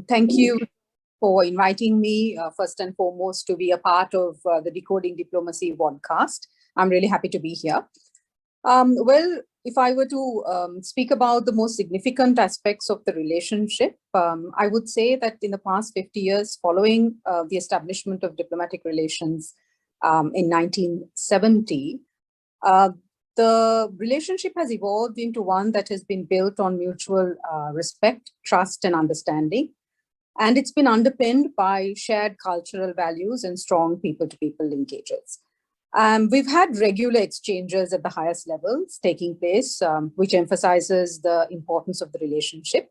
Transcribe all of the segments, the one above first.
Thank you for inviting me, first and foremost, to be a part of the Decoding Diplomacy Vodcast. I'm really happy to be here. Well, if I were to speak about the most significant aspects of the relationship, I would say that in the past 50 years, following the establishment of diplomatic relations in 1970, the relationship has evolved into one that has been built on mutual respect, trust, and understanding. And it's been underpinned by shared cultural values and strong people-to-people linkages. We've had regular exchanges at the highest levels taking place, which emphasizes the importance of the relationship.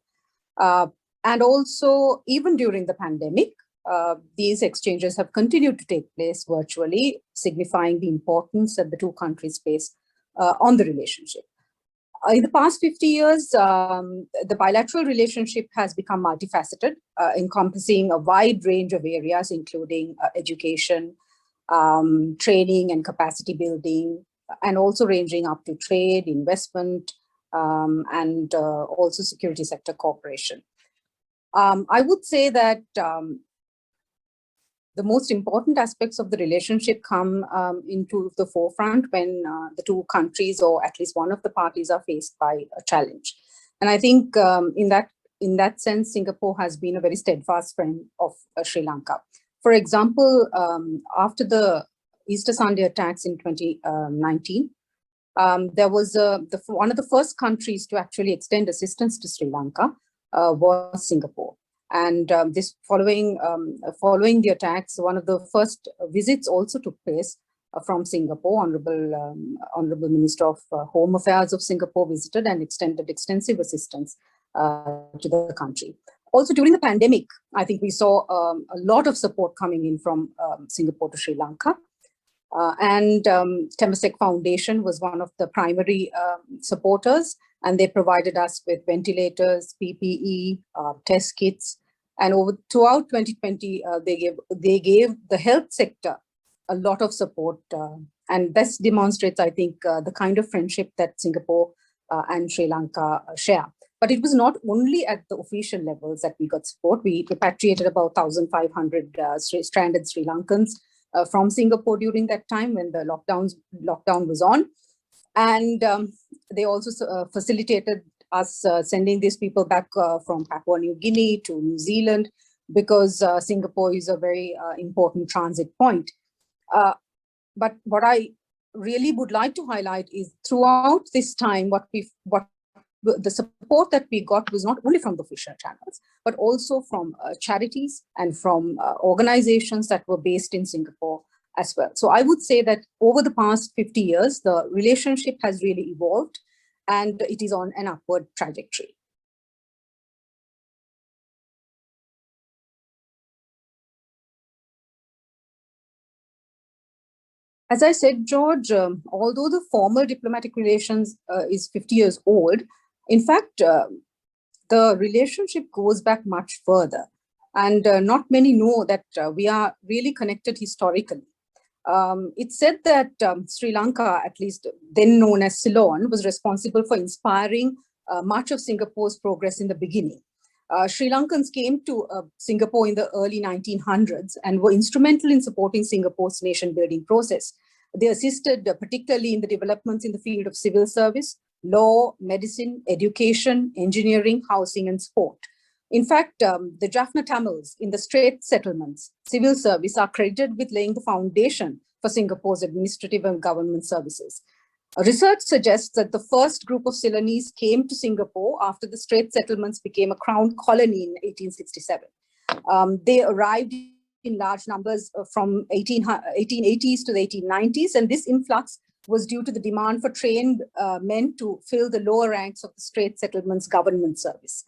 And also, even during the pandemic, these exchanges have continued to take place virtually, signifying the importance that the two countries place on the relationship. In the past 50 years, the bilateral relationship has become multifaceted, encompassing a wide range of areas, including education, training and capacity building, and also ranging up to trade, investment, and also security sector cooperation. I would say that the most important aspects of the relationship come into the forefront when the two countries, or at least one of the parties, are faced by a challenge. And I think in that sense, Singapore has been a very steadfast friend of Sri Lanka. For example, after the Easter Sunday attacks in 2019, there was one of the first countries to actually extend assistance to Sri Lanka was Singapore. And this following the attacks, one of the first visits also took place from Singapore. Honorable Minister of Home Affairs of Singapore visited and extended extensive assistance to the country. Also during the pandemic, I think we saw a lot of support coming in from Singapore to Sri Lanka. And Temasek Foundation was one of the primary supporters, and they provided us with ventilators, PPE, test kits. And throughout 2020, they gave the health sector a lot of support. And this demonstrates, I think, the kind of friendship that Singapore and Sri Lanka share. But it was not only at the official levels that we got support. We repatriated about 1,500 stranded Sri Lankans from Singapore during that time when the lockdown was on. And they also facilitated us sending these people back from Papua New Guinea to New Zealand, because Singapore is a very important transit point. But what I really would like to highlight is throughout this time, the support that we got was not only from the official channels, but also from charities and from organizations that were based in Singapore as well. So I would say that over the past 50 years, the relationship has really evolved, and it is on an upward trajectory. As I said, George, although the formal diplomatic relations is 50 years old, in fact, the relationship goes back much further. And not many know that we are really connected historically. It's said that Sri Lanka, at least then known as Ceylon, was responsible for inspiring much of Singapore's progress in the beginning. Sri Lankans came to Singapore in the early 1900s and were instrumental in supporting Singapore's nation-building process. They assisted particularly in the developments in the field of civil service, law, medicine, education, engineering, housing, and sport. In fact, the Jaffna Tamils in the Straits settlements, civil service, are credited with laying the foundation for Singapore's administrative and government services. Research suggests that the first group of Ceylonese came to Singapore after the Straits settlements became a crown colony in 1867. They arrived in large numbers from 1880s to the 1890s, and this influx was due to the demand for trained men to fill the lower ranks of the Straits settlements government service.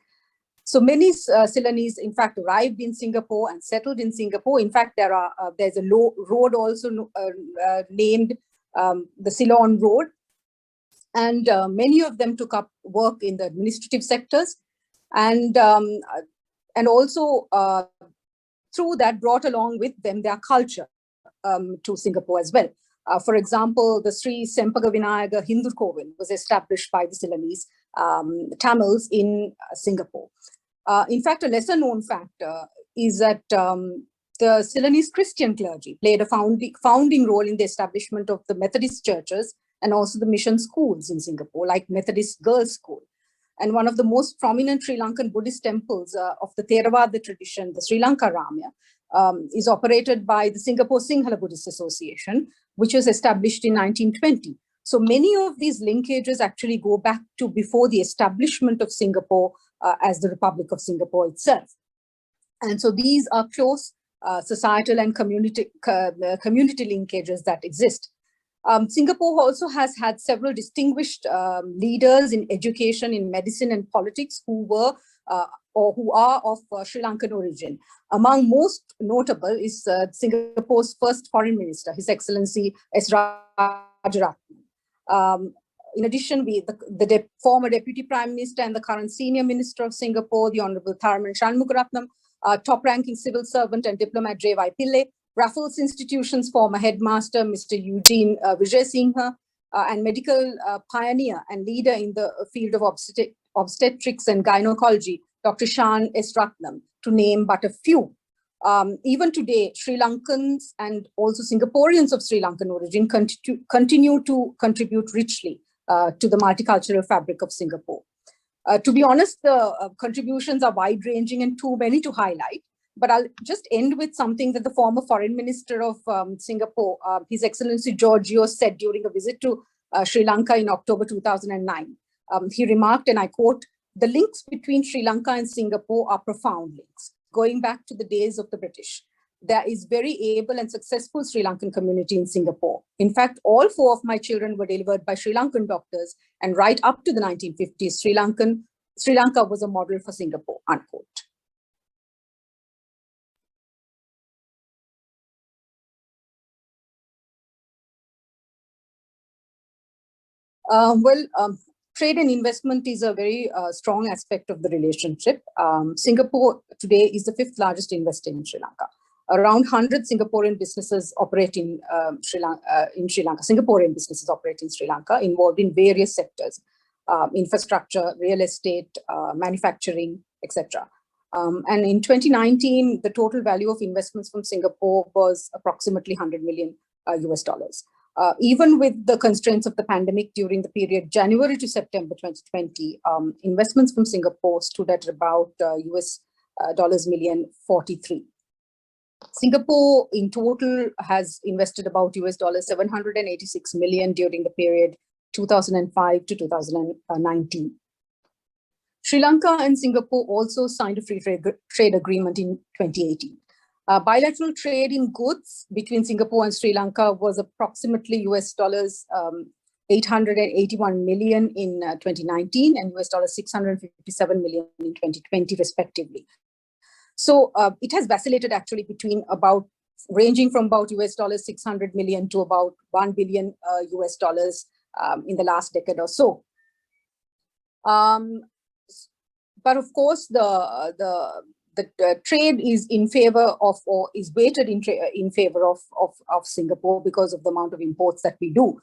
So many Ceylonese, in fact, arrived in Singapore and settled in Singapore. In fact, there's a road also named the Ceylon Road. And many of them took up work in the administrative sectors, and also through that brought along with them their culture to Singapore as well. For example, the Sri Sempagavinayaga Hindu Kovil was established by the Ceylonese Tamils in Singapore. In fact, a lesser known fact is that the Ceylonese Christian clergy played a founding role in the establishment of the Methodist churches and also the mission schools in Singapore, like Methodist Girls' School. And one of the most prominent Sri Lankan Buddhist temples of the Theravada tradition, the Sri Lanka Ramya, is operated by the Singapore Sinhala Buddhist Association, which was established in 1920. So many of these linkages actually go back to before the establishment of Singapore as the Republic of Singapore itself. And so these are close societal and community linkages that exist. Singapore also has had several distinguished leaders in education, in medicine and politics who were or who are of Sri Lankan origin. Among most notable is Singapore's first foreign minister, His Excellency S. Rajaratnam. In addition, the former Deputy Prime Minister and the current Senior Minister of Singapore, the Honorable Tharman Shanmugaratnam, top-ranking civil servant and diplomat J.Y. Pillai, Raffles Institution's former headmaster, Mr. Eugene Vijayasinghe, and medical pioneer and leader in the field of obstetrics and gynecology, Dr. Shan S. Ratnam, to name but a few. Even today, Sri Lankans and also Singaporeans of Sri Lankan origin continue to contribute richly to the multicultural fabric of Singapore. To be honest, the contributions are wide-ranging and too many to highlight. But I'll just end with something that the former Foreign Minister of Singapore, His Excellency Giorgio, said during a visit to Sri Lanka in October 2009. He remarked, and I quote, "The links between Sri Lanka and Singapore are profound links, going back to the days of the British. There is very able and successful Sri Lankan community in Singapore. In fact, all 4 of my children were delivered by Sri Lankan doctors, and right up to the 1950s, Sri Lanka was a model for Singapore," unquote. Trade and investment is a very strong aspect of the relationship. Singapore today is the 5th largest investor in Sri Lanka. Around 100 Singaporean businesses operate in Sri Lanka. Singaporean businesses operate in Sri Lanka, involved in various sectors, infrastructure, real estate, manufacturing, etc. And in 2019, the total value of investments from Singapore was approximately $100 million US dollars. Even with the constraints of the pandemic during the period January to September 2020, investments from Singapore stood at about US dollars million 43. Singapore in total has invested about US dollars 786 million during the period 2005 to 2019. Sri Lanka and Singapore also signed a free trade agreement in 2018. Bilateral trade in goods between Singapore and Sri Lanka was approximately US dollars 881 million in 2019 and US dollars 657 million in 2020, respectively. So it has vacillated actually between ranging from about US dollars 600 million to about 1 billion US dollars in the last decade or so. But of course, the trade is in favor of, or is weighted in favor of Singapore because of the amount of imports that we do.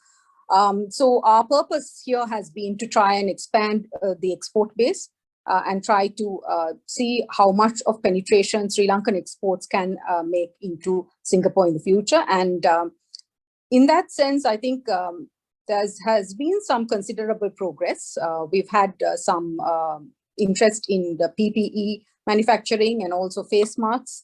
So our purpose here has been to try and expand the export base and try to see how much of penetration Sri Lankan exports can make into Singapore in the future. And in that sense, I think there has been some considerable progress. We've had some interest in the PPE manufacturing and also face masks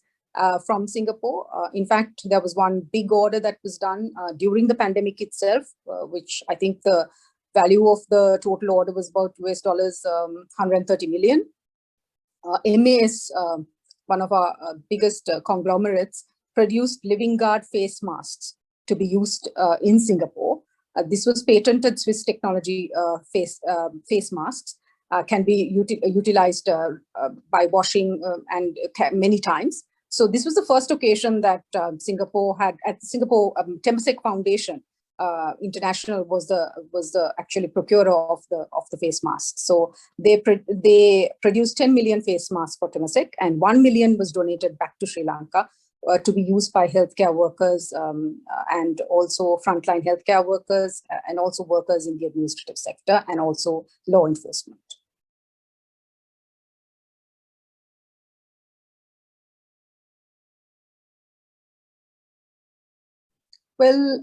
from Singapore. In fact, there was one big order that was done during the pandemic itself, which I think the value of the total order was about US dollars 130 million. MAS, one of our biggest conglomerates, produced Living Guard face masks to be used in Singapore. This was patented Swiss technology face masks. Can be utilized by washing and many times. So this was the first occasion that Singapore had at the Singapore Temasek Foundation International was the actually procurer of the face masks. So they produced 10 million face masks for Temasek, and 1 million was donated back to Sri Lanka to be used by healthcare workers and also frontline healthcare workers and also workers in the administrative sector and also law enforcement. Well,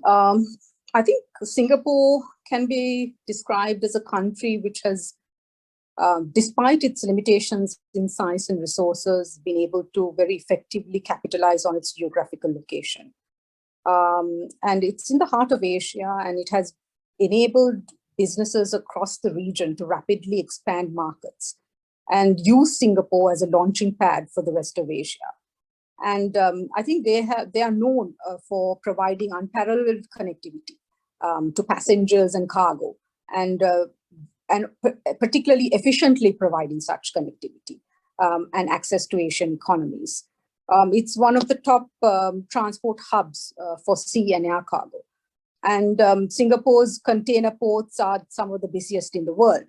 I think Singapore can be described as a country which has, despite its limitations in size and resources, been able to very effectively capitalize on its geographical location. And it's in the heart of Asia, and it has enabled businesses across the region to rapidly expand markets and use Singapore as a launching pad for the rest of Asia. And I think they are known for providing unparalleled connectivity to passengers and cargo, and particularly efficiently providing such connectivity and access to Asian economies. It's one of the top transport hubs for sea and air cargo. And Singapore's container ports are some of the busiest in the world.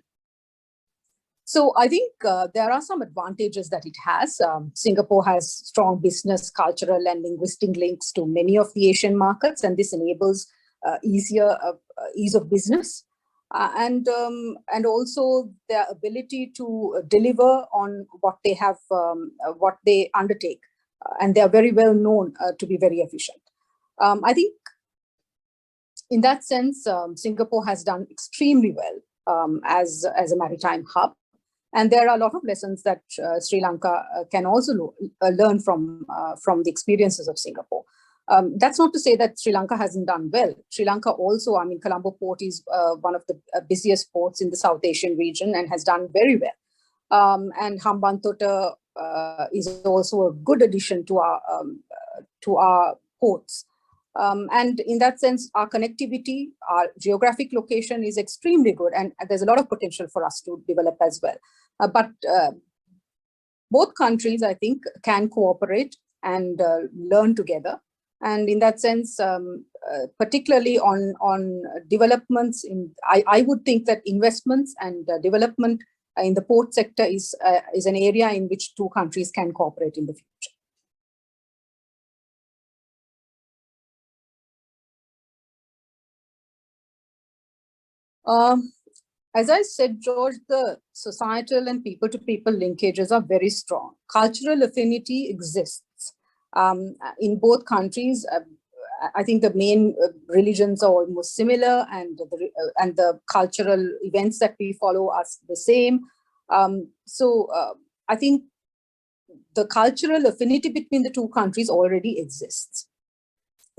So I think there are some advantages that it has. Singapore has strong business, cultural, and linguistic links to many of the Asian markets, and this enables ease of business. And also their ability to deliver on what they have, what they undertake. And they are very well known to be very efficient. I think in that sense, Singapore has done extremely well as a maritime hub. And there are a lot of lessons that Sri Lanka can also learn from the experiences of Singapore. That's not to say that Sri Lanka hasn't done well. Sri Lanka also, I mean, Colombo Port is one of the busiest ports in the South Asian region and has done very well. And Hambantota is also a good addition to our ports. And in that sense, our connectivity, our geographic location is extremely good, and there's a lot of potential for us to develop as well. But both countries, I think, can cooperate and learn together. And in that sense, particularly on developments, I would think that investments and development in the port sector is an area in which two countries can cooperate in the future. As I said, George, the societal and people-to-people linkages are very strong. Cultural affinity exists in both countries. I think the main religions are almost similar, and the cultural events that we follow are the same. So I think the cultural affinity between the two countries already exists.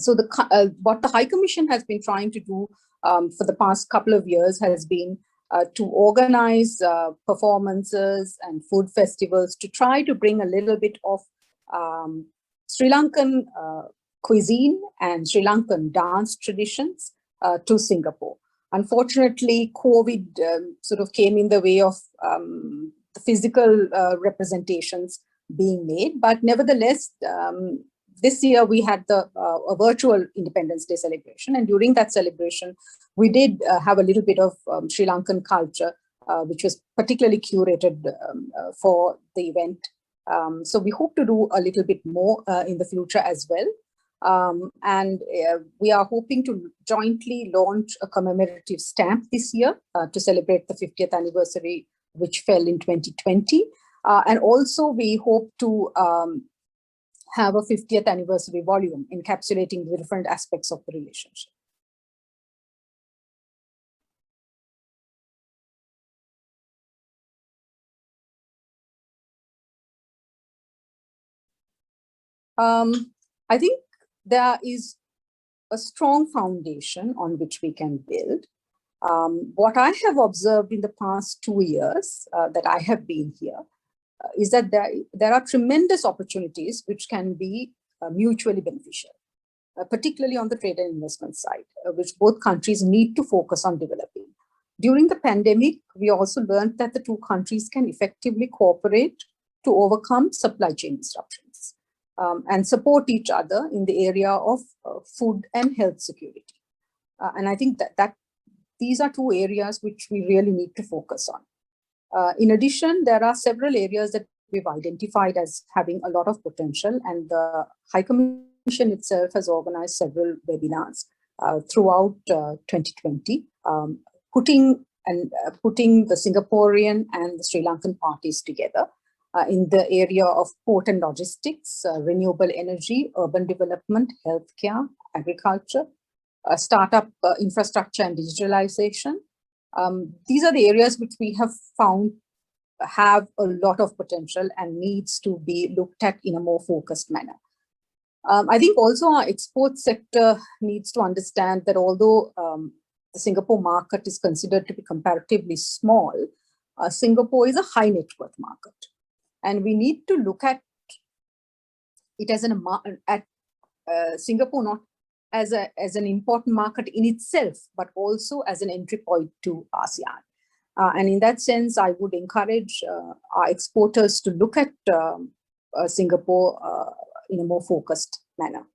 So what the High Commission has been trying to do for the past couple of years has been to organize performances and food festivals to try to bring a little bit of Sri Lankan cuisine and Sri Lankan dance traditions to Singapore. Unfortunately, COVID sort of came in the way of the physical representations being made, but nevertheless, this year we had a virtual Independence Day celebration, and during that celebration, we did have a little bit of Sri Lankan culture, which was particularly curated for the event. So we hope to do a little bit more in the future as well. And we are hoping to jointly launch a commemorative stamp this year to celebrate the 50th anniversary, which fell in 2020. And also we hope to have a 50th anniversary volume encapsulating the different aspects of the relationship. I think there is a strong foundation on which we can build. What I have observed in the past 2 years that I have been here is that there are tremendous opportunities which can be mutually beneficial, particularly on the trade and investment side, which both countries need to focus on developing. During the pandemic, we also learned that the two countries can effectively cooperate to overcome supply chain disruptions and support each other in the area of food and health security. And I think that these are two areas which we really need to focus on. In addition, there are several areas that we've identified as having a lot of potential, and the High Commission itself has organized several webinars throughout 2020, putting the Singaporean and the Sri Lankan parties together in the area of port and logistics, renewable energy, urban development, healthcare, agriculture, startup infrastructure and digitalization. These are the areas which we have found have a lot of potential and needs to be looked at in a more focused manner. I think also our export sector needs to understand that although the Singapore market is considered to be comparatively small, Singapore is a high net worth market. And we need to look at it as Singapore not as an important market in itself, but also as an entry point to ASEAN. And in that sense, I would encourage our exporters to look at Singapore in a more focused manner.